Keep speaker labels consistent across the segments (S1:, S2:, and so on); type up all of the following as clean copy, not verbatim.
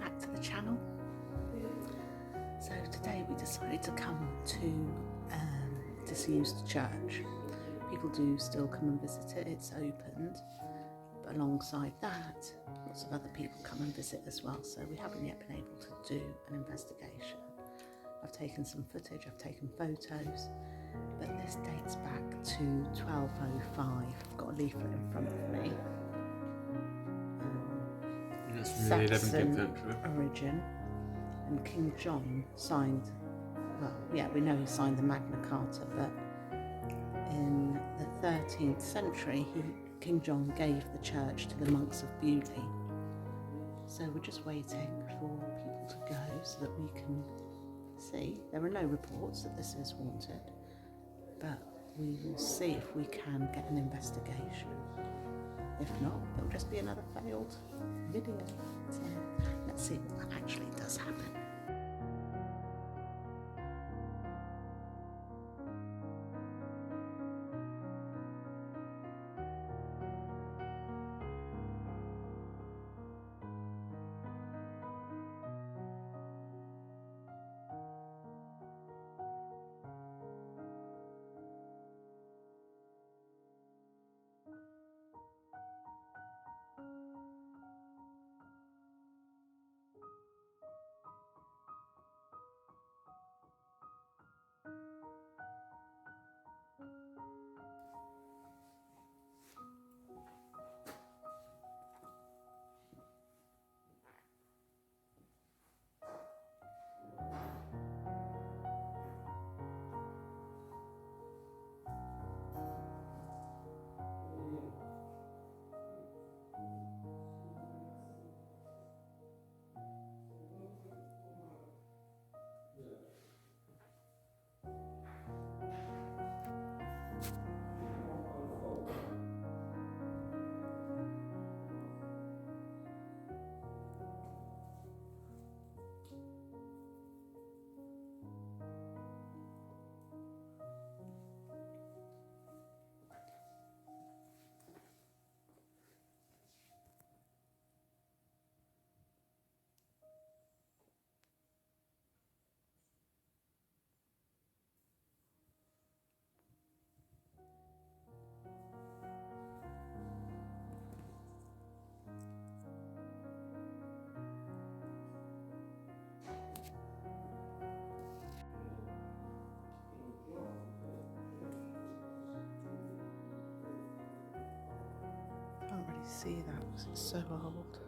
S1: back to the channel. So today we decided to come to Disused Church. People do still come and visit it, it's opened, but alongside that lots of other people come and visit as well, so we haven't yet been able to do an investigation. I've taken some footage, I've taken photos, but this dates back to 1205. I've got a leaflet in front of me.
S2: That's from the 11th century.
S1: Origin, and King John signed, well, yeah, we know he signed the Magna Carta, but in the 13th century, King John gave the church to the monks of Beaulieu. So we're just waiting for people to go so that we can see. There are no reports that this is haunted, but we will see if we can get an investigation. If not, it'll just be another failed video. So let's see what actually does happen. Can't really see that because it's so old.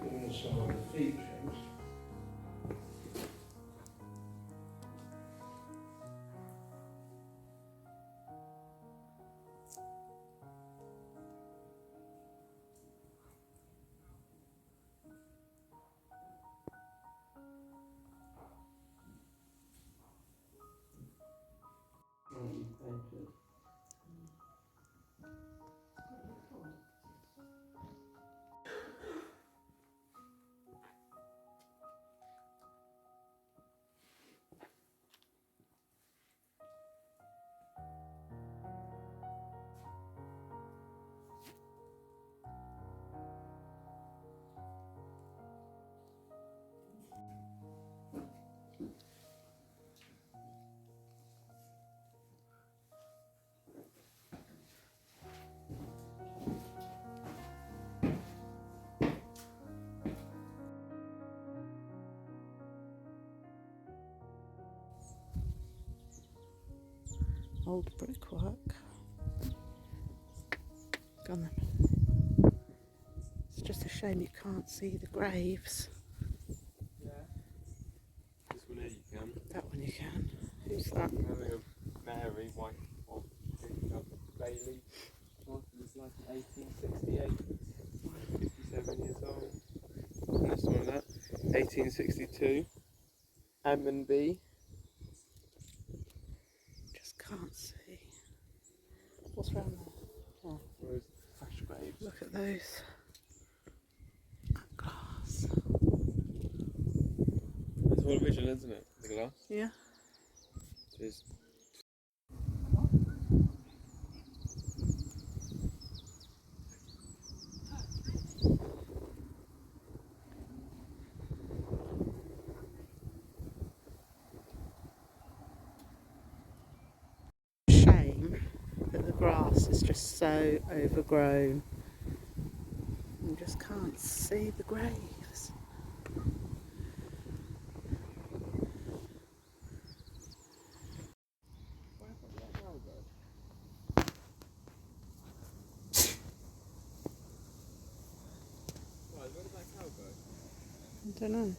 S3: Giving us some of the features. Thank you.
S1: old brickwork. Gone then. It's just a shame you can't see the graves.
S2: Yeah. This one here you can.
S1: That one you can. Who's that?
S2: Having a Mary, wife of Bailey. It's like 1868. 57 years old. And this one, that 1862. M and B.
S1: Just can't see. What's round there? Oh,
S2: Where's fresh graves?
S1: look at those. That glass.
S2: It's all original, isn't it? The glass.
S1: Yeah.
S2: It is.
S1: Shame that the grass is just so overgrown. You just can't see the graves.
S2: Where did that cow go?
S1: I don't know.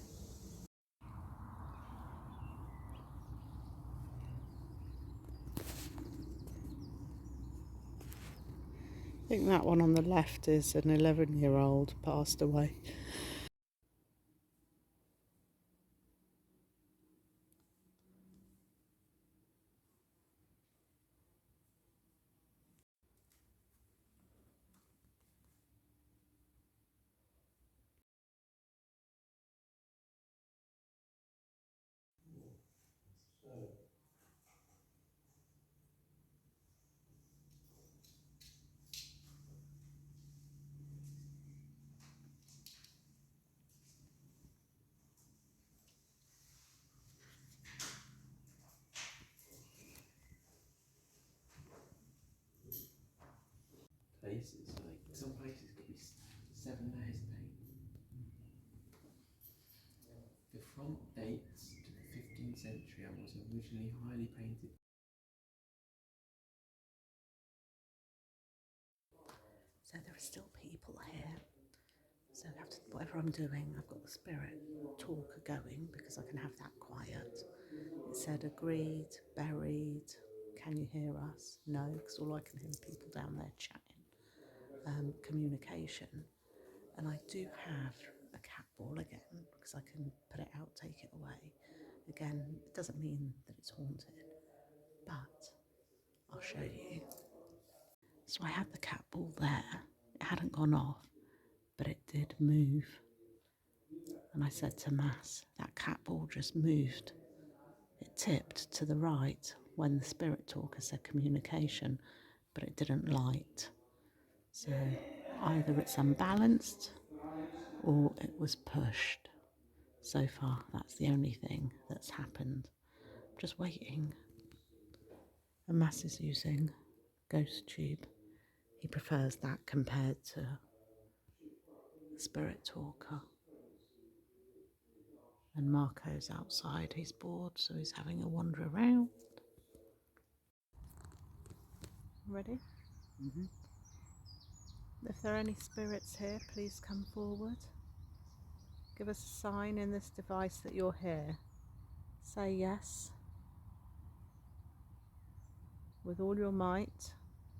S1: I think that one on the left is an 11-year-old passed away.
S2: Places, like some places could be 7 layers of paint. The front dates to the 15th century and was originally highly painted.
S1: So there are still people here. So after whatever I'm doing, I've got the spirit talker going because I can have that quiet. It said agreed, buried, can you hear us? No, because all I can hear are people down there chatting. Communication. And I do have a cat ball again because I can put it out, take it away. Again, it doesn't mean that it's haunted, but I'll show you. So I had the cat ball there. It hadn't gone off, but it did move. And I said to Mass, that cat ball just moved. It tipped to the right when the spirit talker said communication, but it didn't light. So either it's unbalanced or it was pushed. So far, that's the only thing that's happened. Just waiting. And Mass is using Ghost Tube. He prefers that compared to Spirit Talker. And Marco's outside. He's bored, so he's having a wander around. Ready? Mm-hmm. If there are any spirits here, please come forward. Give us a sign in this device that you're here. Say yes with all your might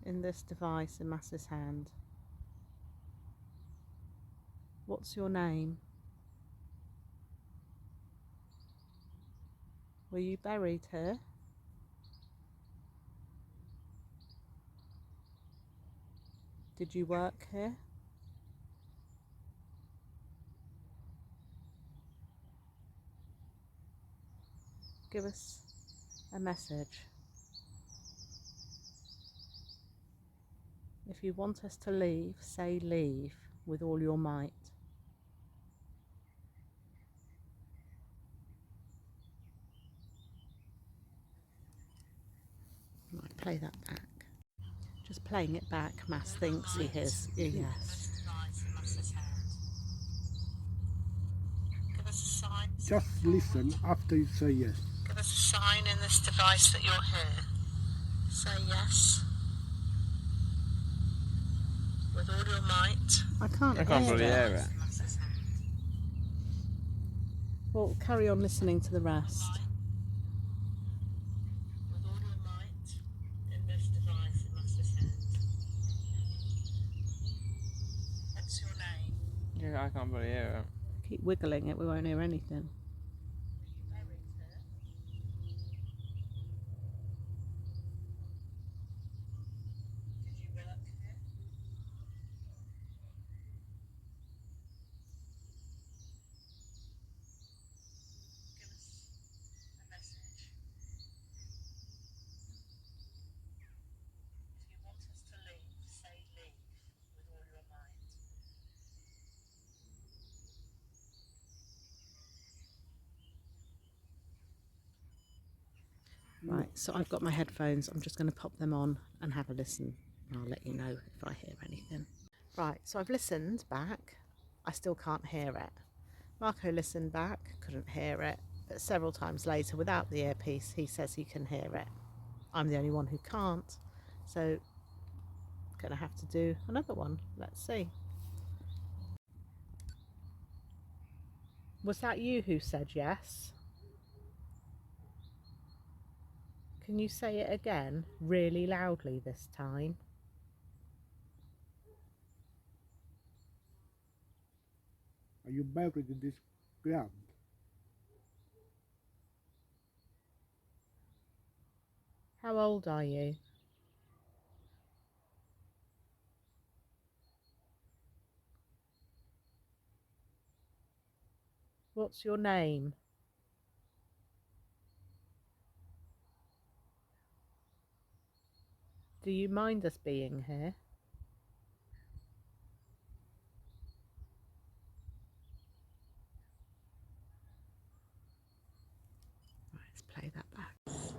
S1: in this device in Mass's hand. What's your name? Were you buried here? Did you work here? Give us a message. If you want us to leave, say leave with all your might. Right, play that back. Just playing it back, Mass thinks he hears a yes. Give us a sign.
S3: Just listen after you say yes.
S1: Give us a sign in this device that you're here. Say yes with all your might. I can't
S2: bloody
S1: hear
S2: hear
S1: it.
S2: it.
S1: Well, carry on listening to the rest.
S4: With all your might in this device it must ascend. What's your name?
S2: Yeah, I can't bloody hear it.
S1: Keep wiggling it, we won't hear anything.
S4: Were you buried here? Did you work here? Give us a message. If you want us to leave, say leave with all your might.
S1: Right, so I've got my headphones. I'm just going to pop them on and have a listen. And I'll let you know if I hear anything. Right, so I've listened back. I still can't hear it. Marco listened back, couldn't hear it. But several times later, without the earpiece, he says he can hear it. I'm the only one who can't. So, going to have to do another one. Let's see. Was that you who said yes? Can you say it again, really loudly this time?
S5: Are you buried in this ground?
S1: How old are you? What's your name? Do you mind us being here? Let's play that back.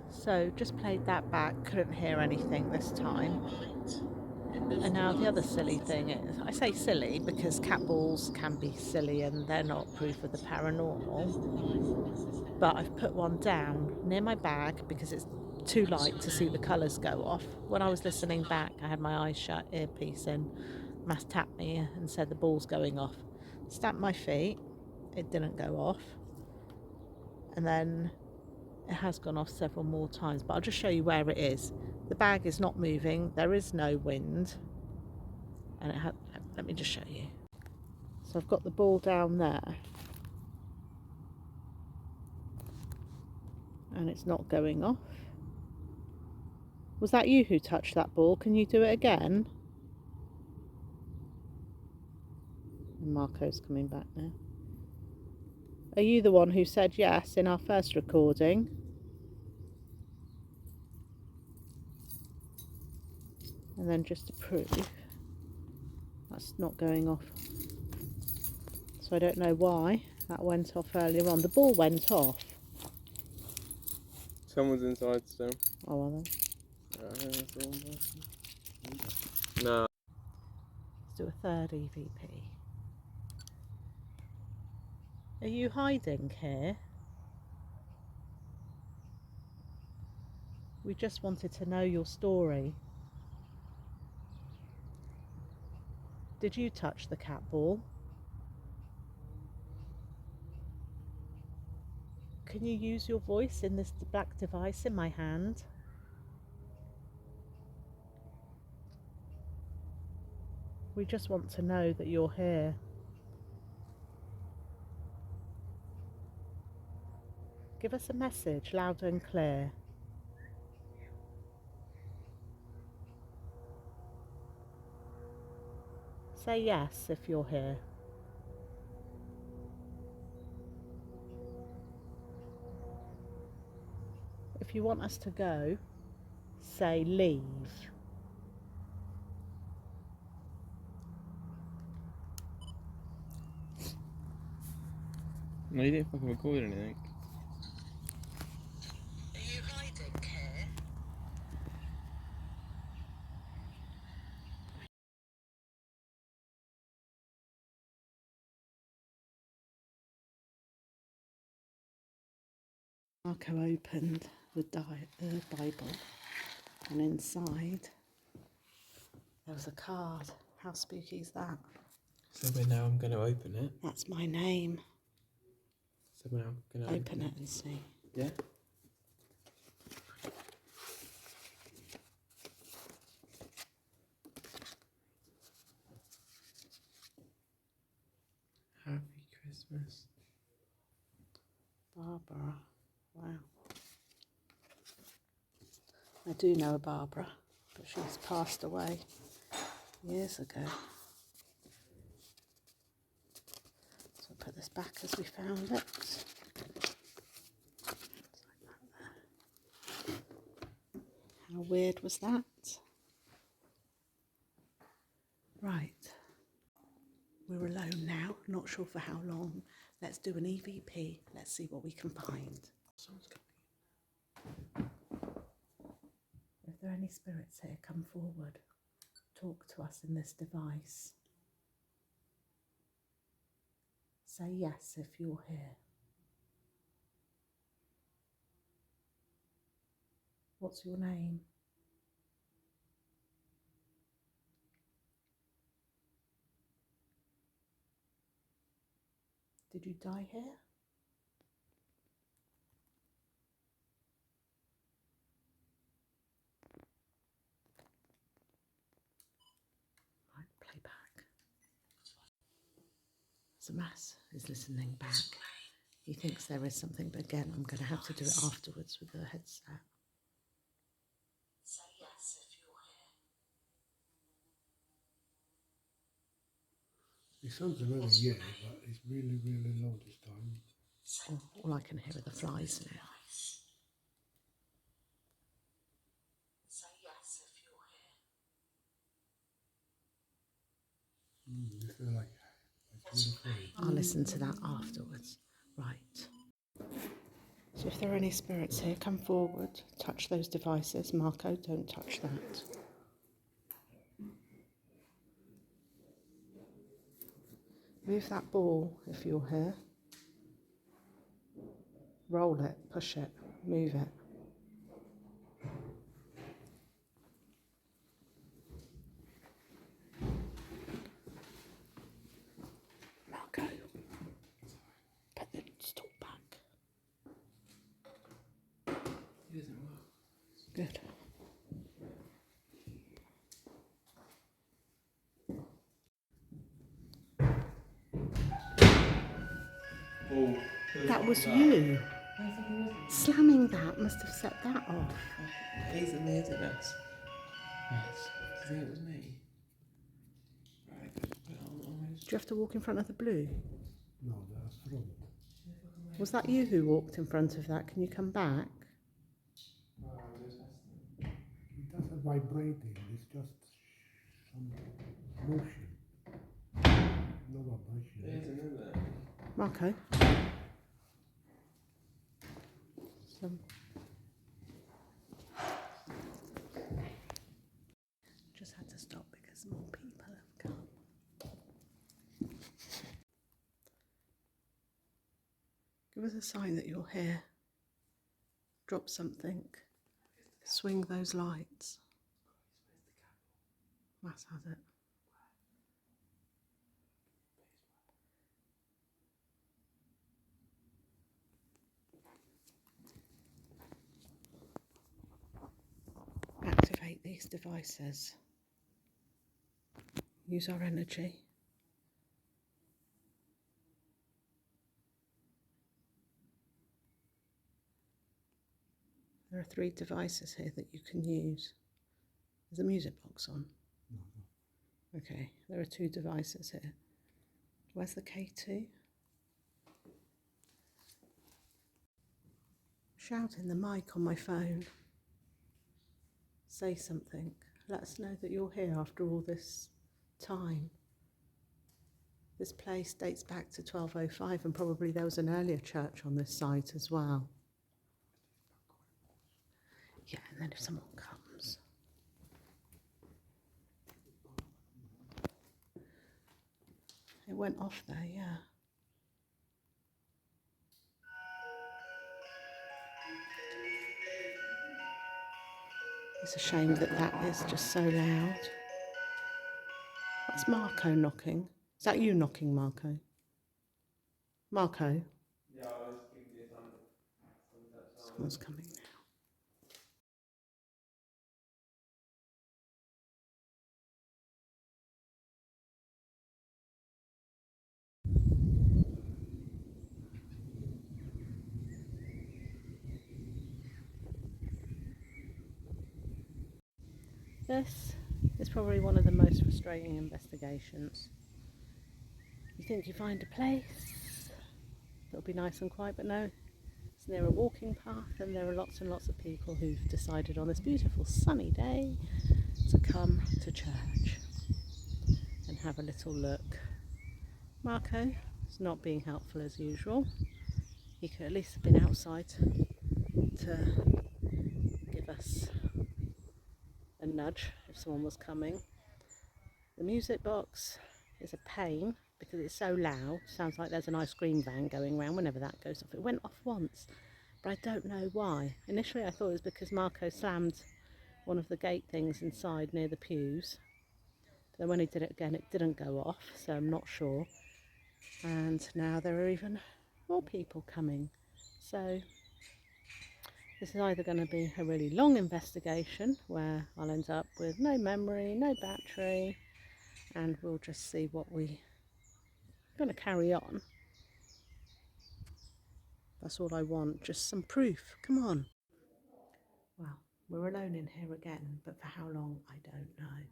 S1: So, just played that back, couldn't hear anything this time. And now the other silly thing is, I say silly because cat balls can be silly and they're not proof of the paranormal. But I've put one down near my bag because it's too light to see the colours go off. When I was listening back, I had my eyes shut, earpiece in. Mass tapped me and said the ball's going off. Stamped my feet, it didn't go off. And then it has gone off several more times, but I'll just show you where it is. The bag is not moving, there is no wind, and it had, let me just show you. So I've got the ball down there, and it's not going off. Was that you who touched that ball? Can you do it again? And Marco's coming back now. Are you the one who said yes in our first recording? And then just to prove, that's not going off. So I don't know why that went off earlier on. The ball went off.
S2: Someone's inside still.
S1: Oh, are they?
S2: Yeah, I think that's the one person. No.
S1: Let's do a third EVP. Are you hiding here? We just wanted to know your story. Did you touch the cat ball? Can you use your voice in this black device in my hand? We just want to know that you're here. Give us a message loud and clear. Say yes if you're here. If you want us to go, say leave.
S2: No, you didn't fucking record anything.
S4: Are you hiding here?
S1: Marco opened the Bible And inside there was a card. How spooky is that?
S2: So now I'm going to open it.
S1: That's my name.
S2: So now I'm going to
S1: Open it and see.
S2: Yeah. Happy Christmas.
S1: Barbara. Wow. I do know a Barbara, but she's passed away years ago. So I'll put this back as we found it. How weird was that? Right. We're alone now, not sure for how long. Let's do an EVP. Let's see what we can find.
S2: Someone's coming.
S1: If there are any spirits here, come forward. Talk to us in this device. Say yes if you're here. What's your name? Did you die here? Right, play back. Samas is listening back. He thinks there is something, but again, I'm going to have to do it afterwards with the headset.
S4: Say yes if you're here.
S5: It sounds another year, but it's really, really low this time.
S1: All I can hear are the flies now.
S4: Say yes if you're here.
S5: You feel like it's really funny.
S1: I'll listen to that afterwards. Right. So if there are any spirits here, come forward, touch those devices. Marco, don't touch that. Move that ball if you're here. Roll it, push it, move it. Marco, put the stalk back.
S2: It doesn't work.
S1: Good.
S2: Oh,
S1: That was you. Slamming that must have set that off.
S2: Easily as it does. Yes. I think it was me. Right, I could put it on almost.
S1: Do you have to walk in front of the blue?
S5: No, that's wrong.
S1: Was that you who walked in front of that? Can you come back?
S5: It doesn't vibrating, it's just some motion. No vibration.
S2: There's another.
S1: Marco? Just had to stop because more people have come. Give us a sign that you're here. Drop something. Swing those lights. Mass has it. Activate these devices. Use our energy. There are 3 devices here that you can use. Is the music box on?
S5: No.
S1: Okay, there are 2 devices here. Where's the K2? Shout in the mic on my phone. Say something. Let us know that you're here after all this time. This place dates back to 1205 and probably there was an earlier church on this site as well. Yeah, and then if someone comes. It went off there, yeah. It's a shame that that is just so loud. That's Marco knocking. Is that you knocking, Marco? Marco?
S2: Yeah, I was giving you something.
S1: Someone's coming now. This is probably one of the most frustrating investigations. You think you find a place that'll be nice and quiet, but no, it's near a walking path, and there are lots and lots of people who've decided on this beautiful sunny day to come to church and have a little look. Marco is not being helpful as usual. He could at least have been outside to give us a nudge if someone was coming. The music box is a pain because it's so loud. Sounds like there's an ice cream van going around whenever that goes off. It went off once, but I don't know why. Initially I thought it was because Marco slammed one of the gate things inside near the pews. But then when he did it again, it didn't go off, so I'm not sure. And now there are even more people coming. So this is either going to be a really long investigation where I'll end up with no memory, no battery, and we'll just see what we're going to carry on. That's all I want, just some proof. Come on. Well, we're alone in here again, but for how long, I don't know.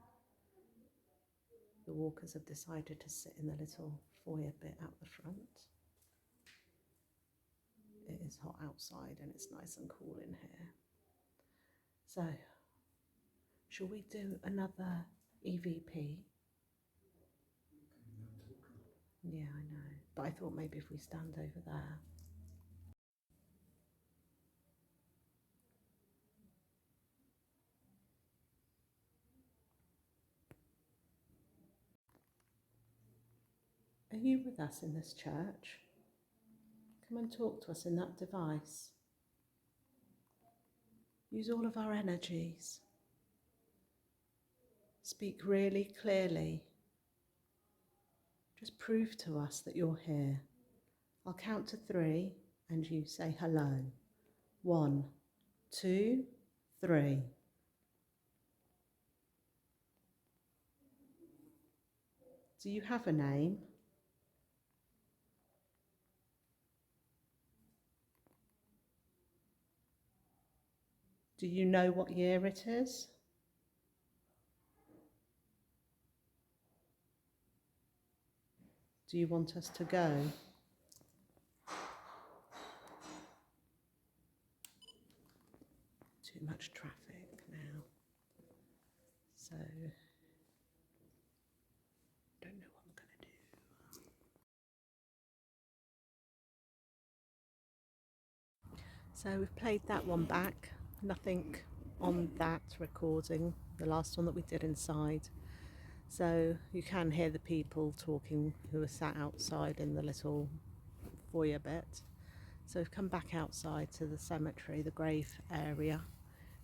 S1: The walkers have decided to sit in the little foyer bit out the front. It is hot outside and it's nice and cool in here. So, shall we do another EVP? Yeah, I know. But I thought maybe if we stand over there. Are you with us in this church? Come and talk to us in that device. Use all of our energies. Speak really clearly. Just prove to us that you're here. I'll count to 3 and you say hello. 1, 2, 3. Do you have a name? Do you know what year it is? Do you want us to go? Too much traffic now. So, don't know what I'm going to do. So we've played that one back. Nothing on that recording, the last one that we did inside. So you can hear the people talking who are sat outside in the little foyer bit. So we've come back outside to the cemetery, the grave area.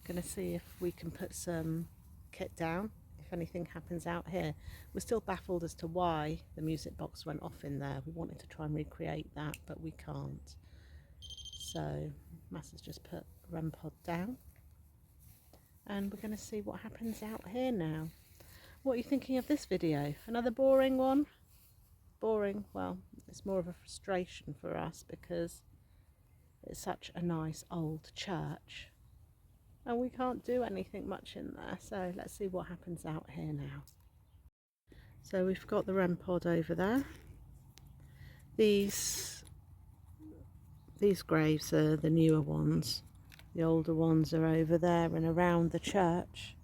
S1: Going to see if we can put some kit down, if anything happens out here. We're still baffled as to why the music box went off in there. We wanted to try and recreate that, but we can't. So Mass has just put REM pod down. And we're going to see what happens out here now. What are you thinking of this video? Another boring one? Boring, well, it's more of a frustration for us because it's such a nice old church and we can't do anything much in there. So let's see what happens out here now. So we've got the REM pod over there. These graves are the newer ones. The older ones are over there and around the church.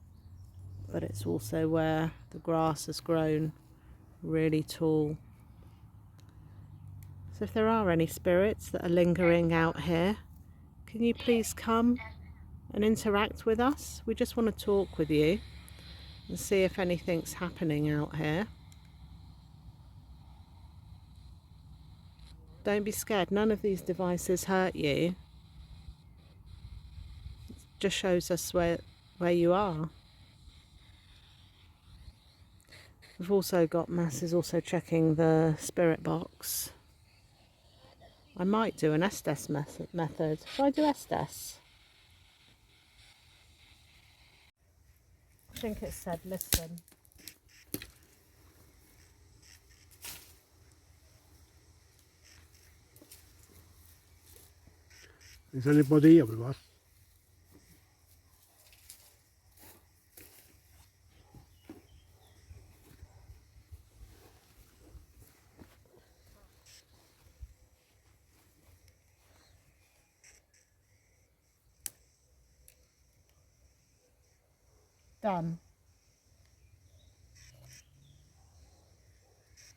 S1: But it's also where the grass has grown really tall. So if there are any spirits that are lingering out here, can you please come and interact with us? We just want to talk with you and see if anything's happening out here. Don't be scared, none of these devices hurt you. It just shows us where where you are. We've also got Mass is also checking the spirit box. I might do an Estes method. Should I do Estes? I think it said listen.
S5: Is anybody here with us?
S1: Done.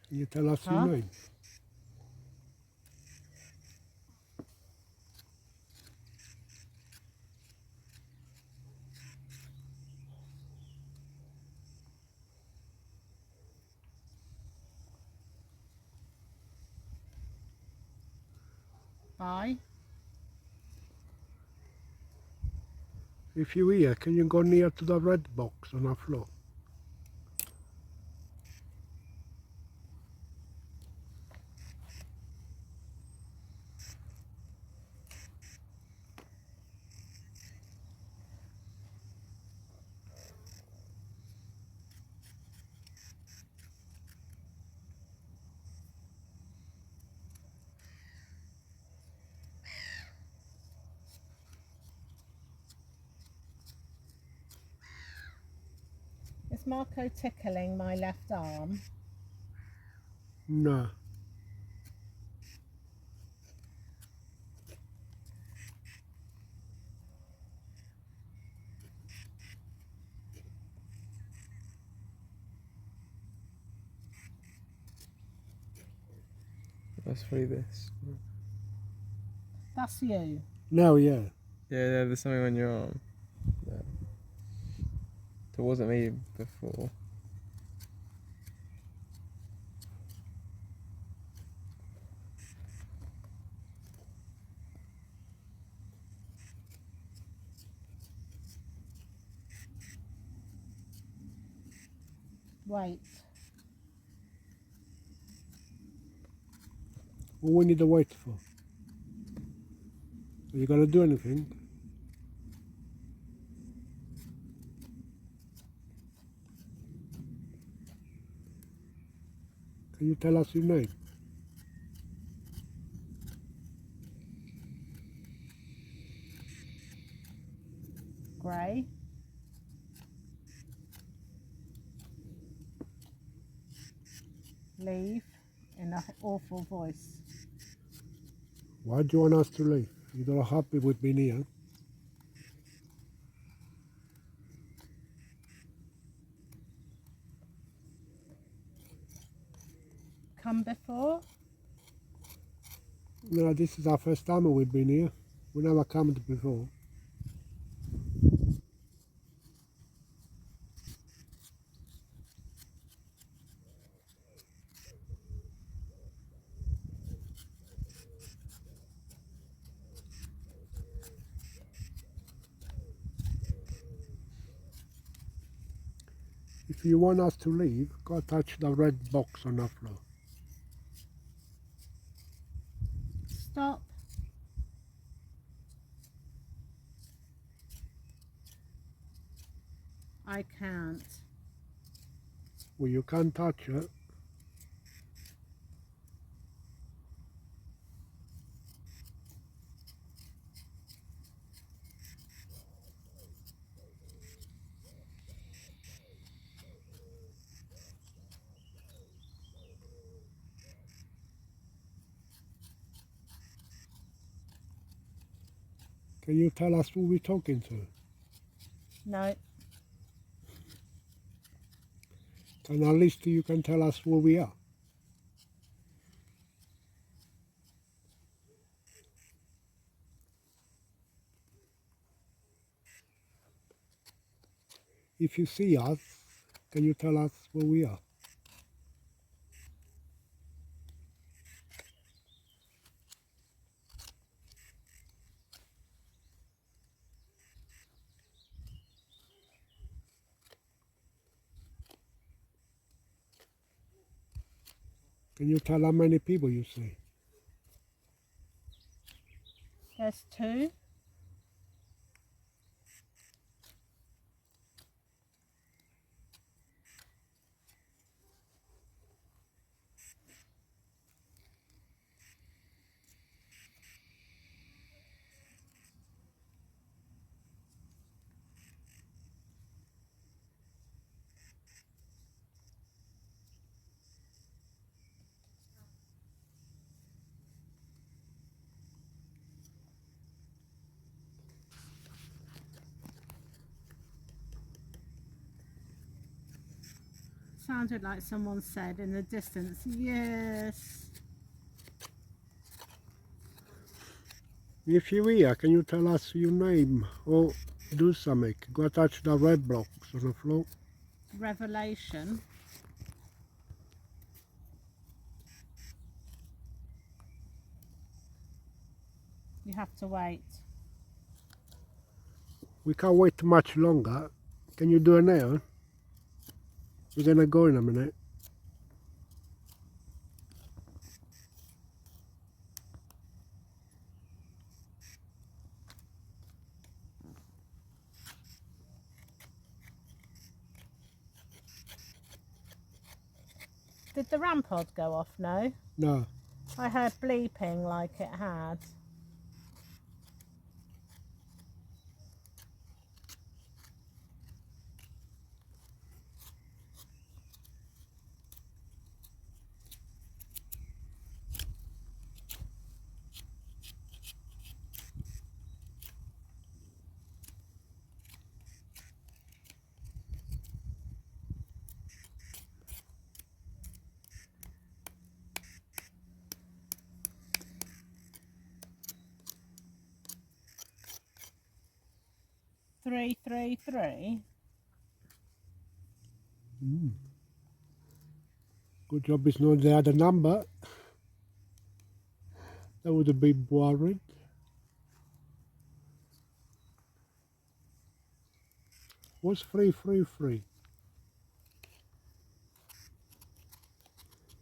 S5: Can you tell us
S1: Huh?
S5: your name?
S1: Bye.
S5: If you're here, can you go near to the red box on the floor?
S1: Is Marco tickling my left arm?
S5: No.
S2: That's probably this.
S1: That's you.
S5: No, yeah.
S2: Yeah, there's something on your arm. There. It wasn't me before.
S1: Wait.
S5: What we need to wait for? Are you going to do anything? Can you tell us your name?
S1: Gray. Leave in an awful voice.
S5: Why do you want us to leave? You're not happy with being here?
S1: Come before?
S5: No, this is our first time we've been here. We never come before. If you want us to leave, go touch the red box on the floor.
S1: Stop. I can't.
S5: Well, you can't touch it. Can you tell us who we're talking to?
S1: No.
S5: Can at least you can tell us who we are? If you see us, can you tell us where we are? Can you tell how many people you see?
S1: There's 2. Sounded like someone said in the distance, yes.
S5: If you're here, can you tell us your name or do something? Go touch the red blocks on the floor.
S1: Revelation. You have to wait.
S5: We can't wait much longer. Can you do it now? We're gonna go in a minute.
S1: Did the RAM pod go off? No.
S5: No.
S1: I heard bleeping like it had. Three, 3, 3.
S5: Good job it's not the other number. That would have been boring. What's 333?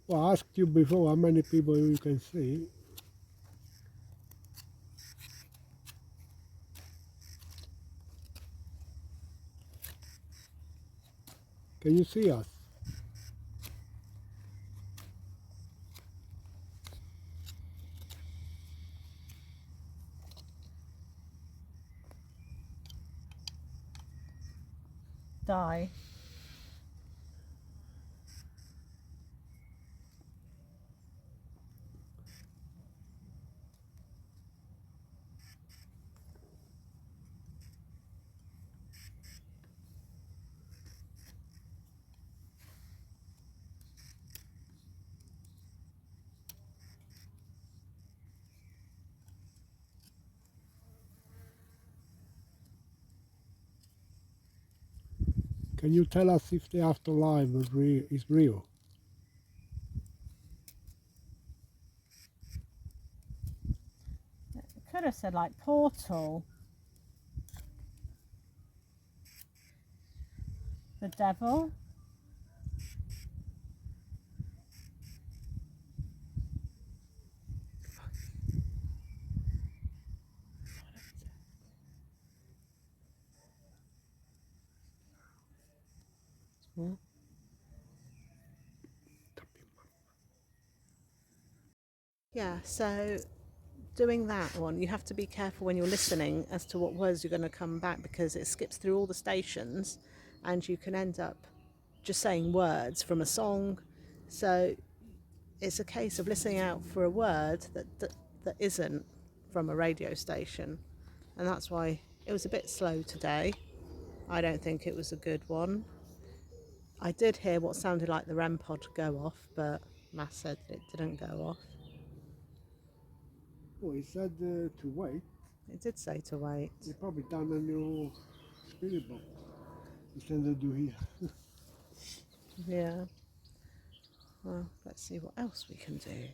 S5: Well, I asked you before how many people you can see. Can you see us?
S1: Die.
S5: Can you tell us if the afterlife is real?
S1: Could have said like portal. The devil. Yeah, so doing that one, you have to be careful when you're listening as to what words you're going to come back, because it skips through all the stations and you can end up just saying words from a song. So it's a case of listening out for a word that isn't from a radio station, and that's why it was a bit slow today. I don't think it was a good one. I did hear what sounded like the REM pod go off, but Matt said that it didn't go off.
S5: Oh, he said to wait.
S1: It did say to wait.
S5: They probably done a new spirit box. Instead of do here.
S1: Yeah. Well, let's see what else we can do.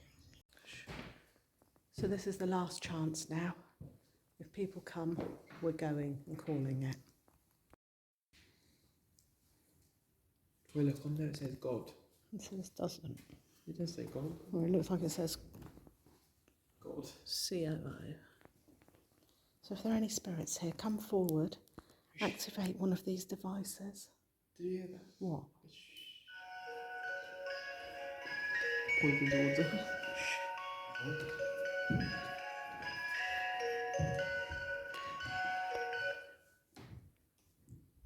S1: So this is the last chance now. If people come, we're going and calling it.
S2: Well, look on there it says God.
S1: This doesn't.
S2: It does say God.
S1: Well, it looks like it says
S2: God.
S1: COO. So if there are any spirits here, come forward, activate one of these devices.
S2: Did you hear that?
S1: What?
S2: Pointing towards us.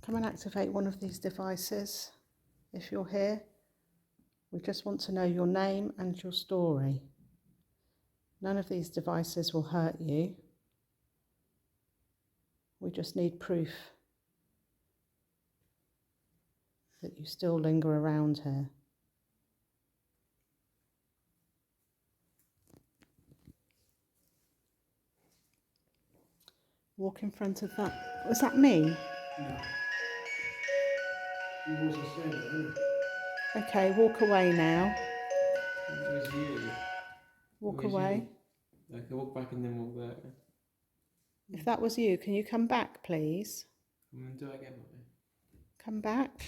S1: Come and activate one of these devices if you're here. We just want to know your name and your story. None of these devices will hurt you. We just need proof that you still linger around here. Walk in front of that. Was that me?
S5: No. He wasn't saying it, wasn't
S1: Okay, walk away now.
S2: It was you.
S1: Walk
S2: It was
S1: away.
S2: you. Okay, walk back and then walk there.
S1: If that was you, can you come back, please?
S2: I'm going to do it again, Mummy.
S1: Come back.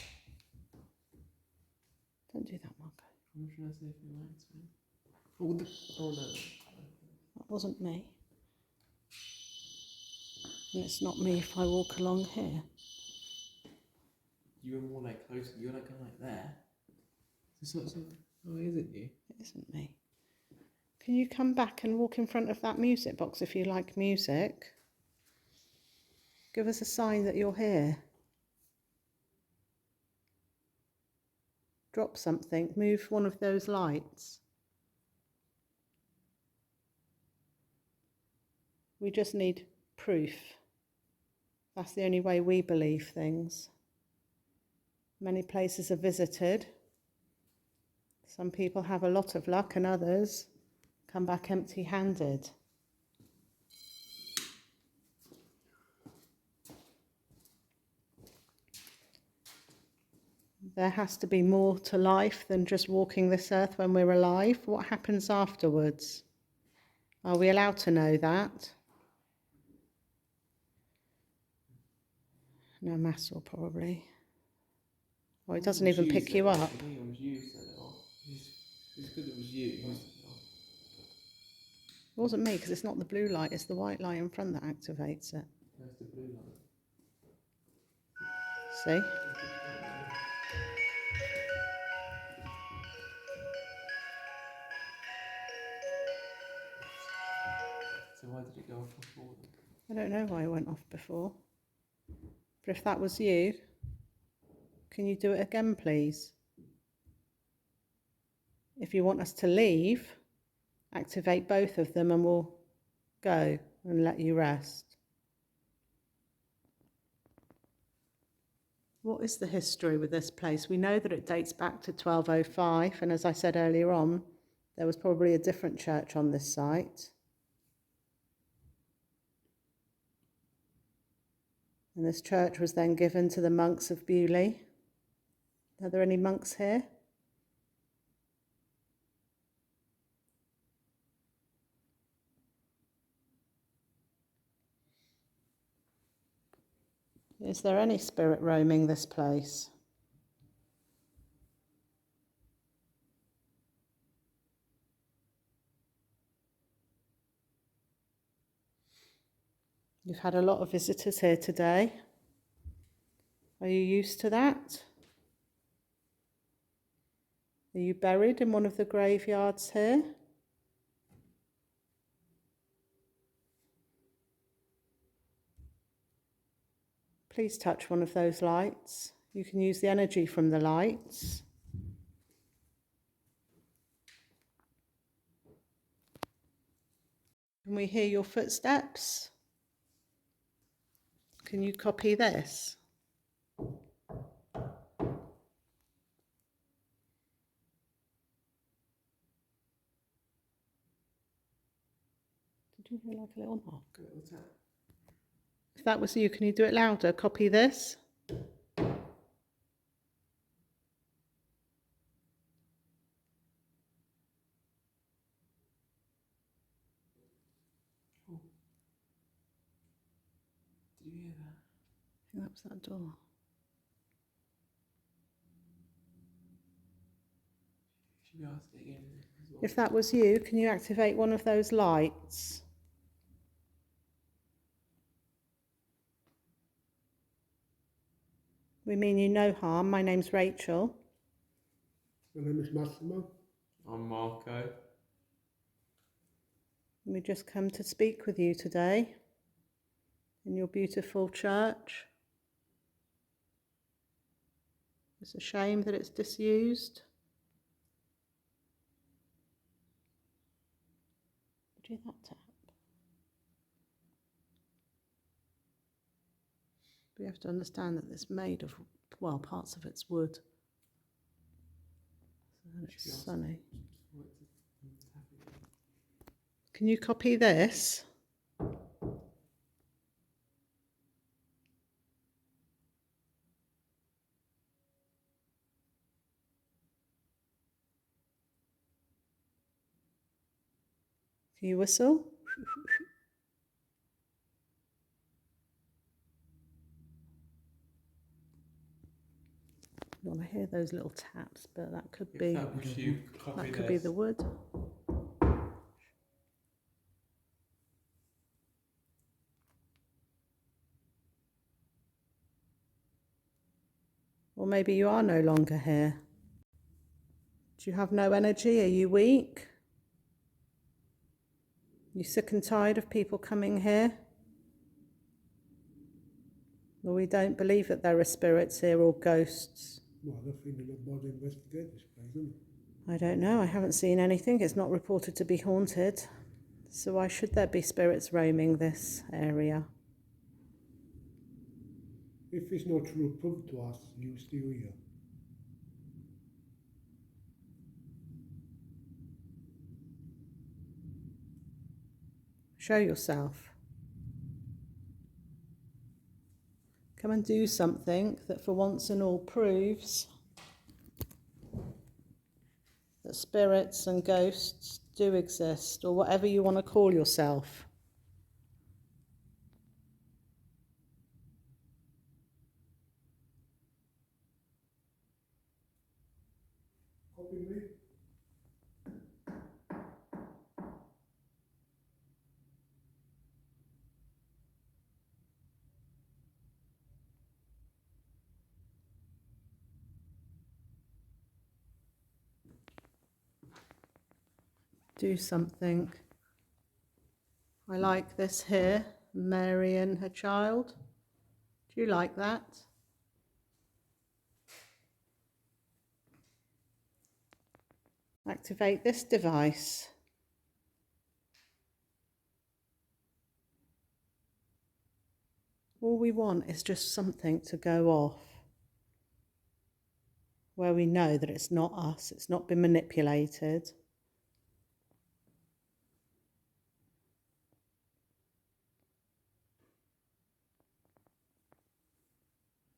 S1: Don't do that, Marco.
S2: I'm trying to see if it likes me. Oh no.
S1: That wasn't me. And it's not me if I walk along here.
S2: You were more like close. You're like kind of like there. So, oh, is it you?
S1: It isn't me. Can you come back and walk in front of that music box if you like music? Give us a sign that you're here. Drop something. Move one of those lights. We just need proof. That's the only way we believe things. Many places are visited. Some people have a lot of luck and others come back empty-handed. There has to be more to life than just walking this earth when we're alive. What happens afterwards? Are we allowed to know that? No, Massel probably. Well, it doesn't even pick you up.
S2: I think it was you set it off. It's good it was you who set it off.
S1: It wasn't me because it's not the blue light, it's the white light in front that activates it.
S2: That's the blue light.
S1: See?
S2: So why did it go off before then?
S1: I don't know why it went off before. But if that was you, can you do it again, please? If you want us to leave, activate both of them and we'll go and let you rest. What is the history with this place? We know that it dates back to 1205, and as I said earlier on, there was probably a different church on this site. And this church was then given to the monks of Beaulieu. Are there any monks here? Is there any spirit roaming this place? You've had a lot of visitors here today. Are you used to that? Are you buried in one of the graveyards here? Please touch one of those lights. You can use the energy from the lights. Can we hear your footsteps? Can you copy this? Did you hear like a little knock?
S2: A little tap.
S1: If that was you, can you do it louder? Copy this.
S2: Did you hear that?
S1: I think that was that door.
S2: Should we ask it again as well?
S1: If that was you, can you activate one of those lights? We mean you no harm. My name's Rachel.
S5: My name is Massimo.
S2: I'm Marco.
S1: We just come to speak with you today in your beautiful church. It's a shame that it's disused. Do that tap. We have to understand that it's made of, well, parts of it's wood. So it's sunny. Can you copy this? Can you whistle? You want to hear those little taps, but that could be
S2: That was you. Copy
S1: that could be
S2: this.
S1: the wood. Or maybe you are no longer here. Do you have no energy? Are you weak? You sick and tired of people coming here? Well, we don't believe that there are spirits here or ghosts.
S5: Well, I don't think they're not bothered to investigate this place, isn't it?
S1: I don't know. I haven't seen anything. It's not reported to be haunted. So why should there be spirits roaming this area?
S5: If it's not true proof to us, you still here.
S1: Show yourself. Come and do something that for once and all proves that spirits and ghosts do exist, or whatever you want to call yourself.
S5: Copy me.
S1: Do something. I like this here, Mary and her child. Do you like that? Activate this device. All we want is just something to go off where we know that it's not us, it's not been manipulated.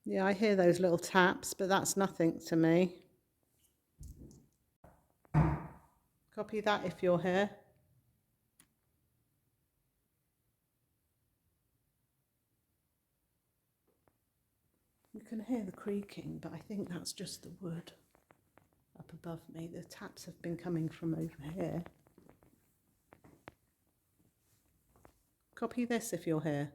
S1: Yeah, I hear those little taps, but that's nothing to me. Copy that if you're here. You can hear the creaking, but I think that's just the wood up above me. The taps have been coming from over here. Copy this if you're here.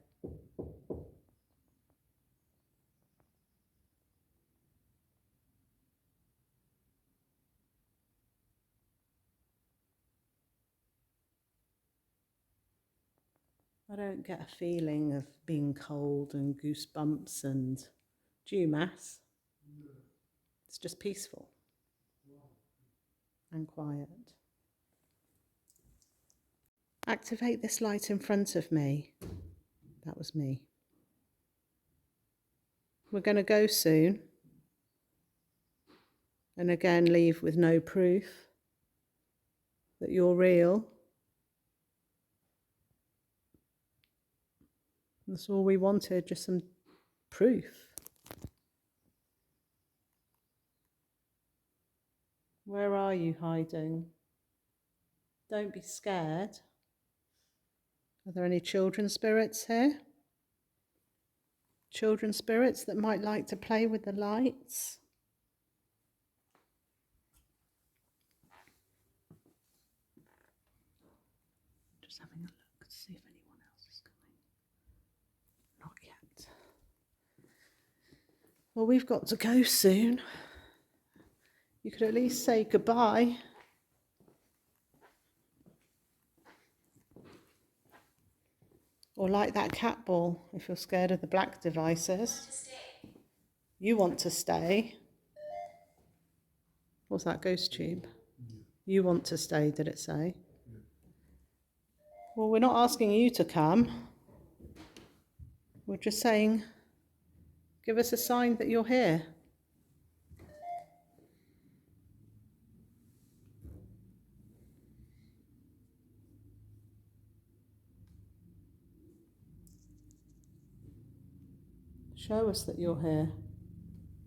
S1: I don't get a feeling of being cold and goosebumps and... Do you, Mass? No. It's just peaceful. Wow. And quiet. Activate this light in front of me. That was me. We're going to go soon. And again, leave with no proof that you're real. That's all we wanted, just some proof. Where are you hiding? Don't be scared. Are there any children spirits here? Children spirits that might like to play with the lights? Just having a look to see if anyone else is coming. Not yet. Well, we've got to go soon. You could at least say goodbye. Or like that cat ball if you're scared of the black devices. You want to stay. What's that, ghost tube? You want to stay, did it say? Well, we're not asking you to come. We're just saying, give us a sign that you're here. Show us that you're here.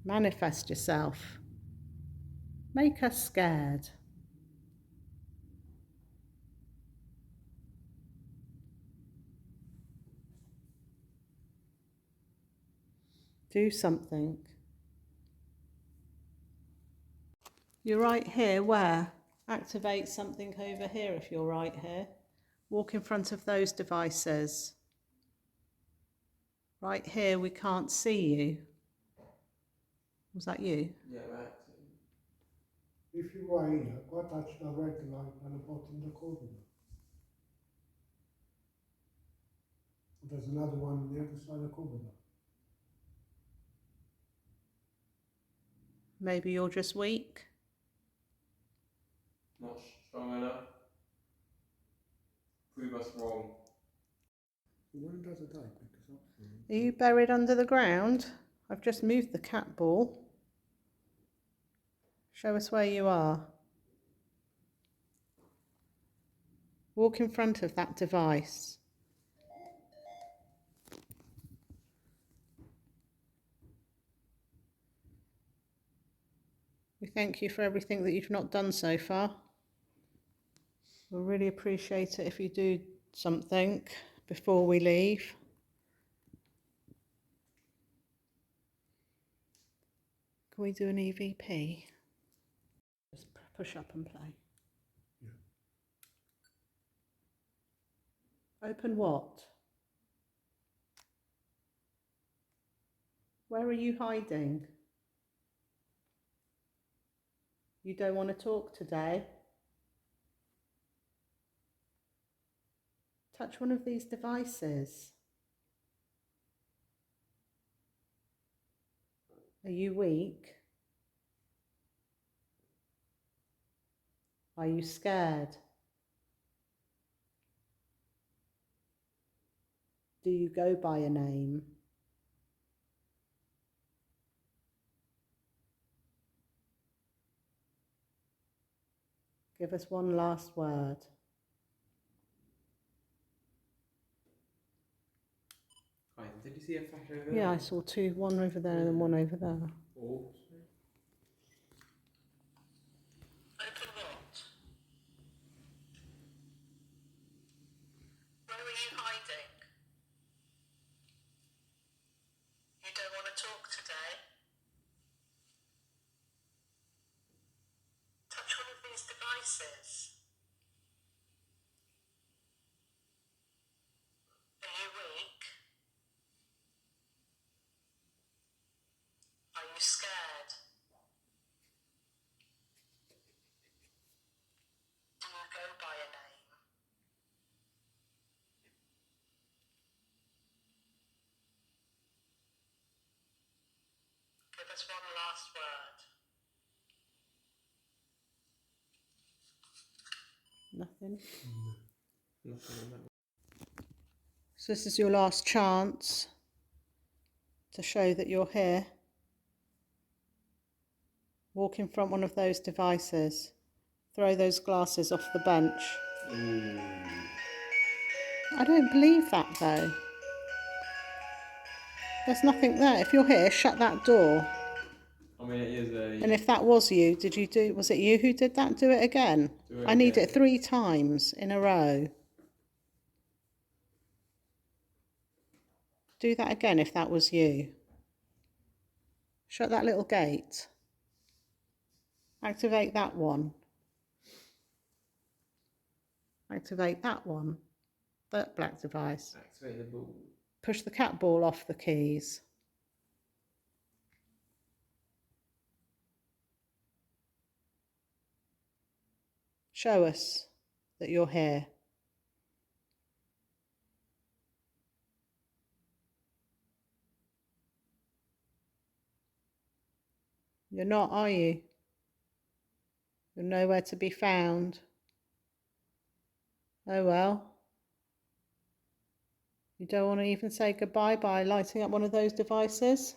S1: Manifest yourself. Make us scared. Do something. You're right here, where? Activate something over here if you're right here. Walk in front of those devices. Right here, we can't see you. Was that you?
S2: Yeah, we're acting.
S5: If you are here, go touch the red light on the bottom of the corridor. There's another one on the other side of the corridor.
S1: Maybe you're just weak.
S2: Not strong enough. Prove us wrong.
S5: One does a day, pick us up.
S1: Are you buried under the ground? I've just moved the cat ball. Show us where you are. Walk in front of that device. We thank you for everything that you've not done so far. We'll really appreciate it if you do something before we leave. Can we do an EVP? Just push up and play.
S5: Yeah.
S1: Open what? Where are you hiding? You don't want to talk today? Touch one of these devices. Are you weak? Are you scared? Do you go by a name? Give us one last word.
S2: Right, did you see a flash over there?
S1: Yeah, I saw two, one over there and one over there.
S2: Oh.
S4: Open what? Where are you hiding? You don't want to talk today? Touch one of these devices. Are you weak? Are you scared? Do you go by a name? Give us one last word.
S1: Nothing.
S2: Nothing on that one.
S1: So this is your last chance to show that you're here. Walk in front of one of those devices. Throw those glasses off the bench.
S2: Ooh.
S1: I don't believe that though. There's nothing there. If you're here, shut that door.
S2: I mean, it is a...
S1: And if that was you, was it you who did that? Do it again.
S2: Do it
S1: I need
S2: again.
S1: it 3 times in a row. Do that again if that was you. Shut that little gate. Activate that one. Activate that one. That black device.
S2: Activate the ball.
S1: Push the cat ball off the keys. Show us that you're here. You're not, are you? You're nowhere to be found. Oh well. You don't want to even say goodbye by lighting up one of those devices?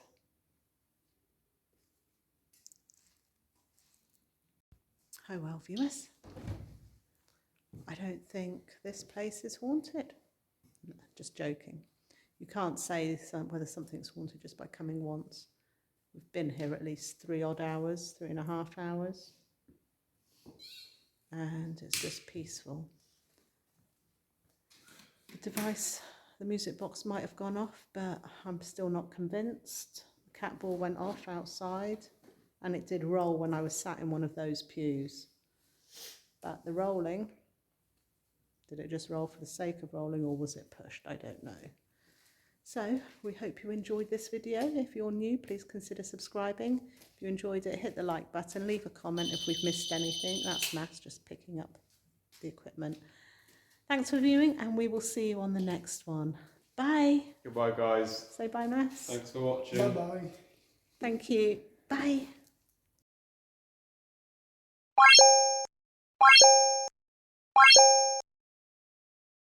S1: Oh well, viewers. I don't think this place is haunted. No, just joking. You can't say whether something's haunted just by coming once. We've been here at least 3-odd hours, 3.5 hours. And it's just peaceful. The device, the music box might have gone off, but I'm still not convinced. The cat ball went off outside and it did roll when I was sat in one of those pews. But the rolling, did it just roll for the sake of rolling or was it pushed? I don't know. So we hope you enjoyed this video. If you're new, please consider subscribing. If you enjoyed it, hit the like button, leave a comment if we've missed anything. That's Mass just picking up the equipment. Thanks for viewing and we will see you on the next one. Bye.
S2: Goodbye, guys.
S1: Say bye, Mass.
S2: Thanks for watching.
S5: Bye-bye.
S1: Thank you. Bye.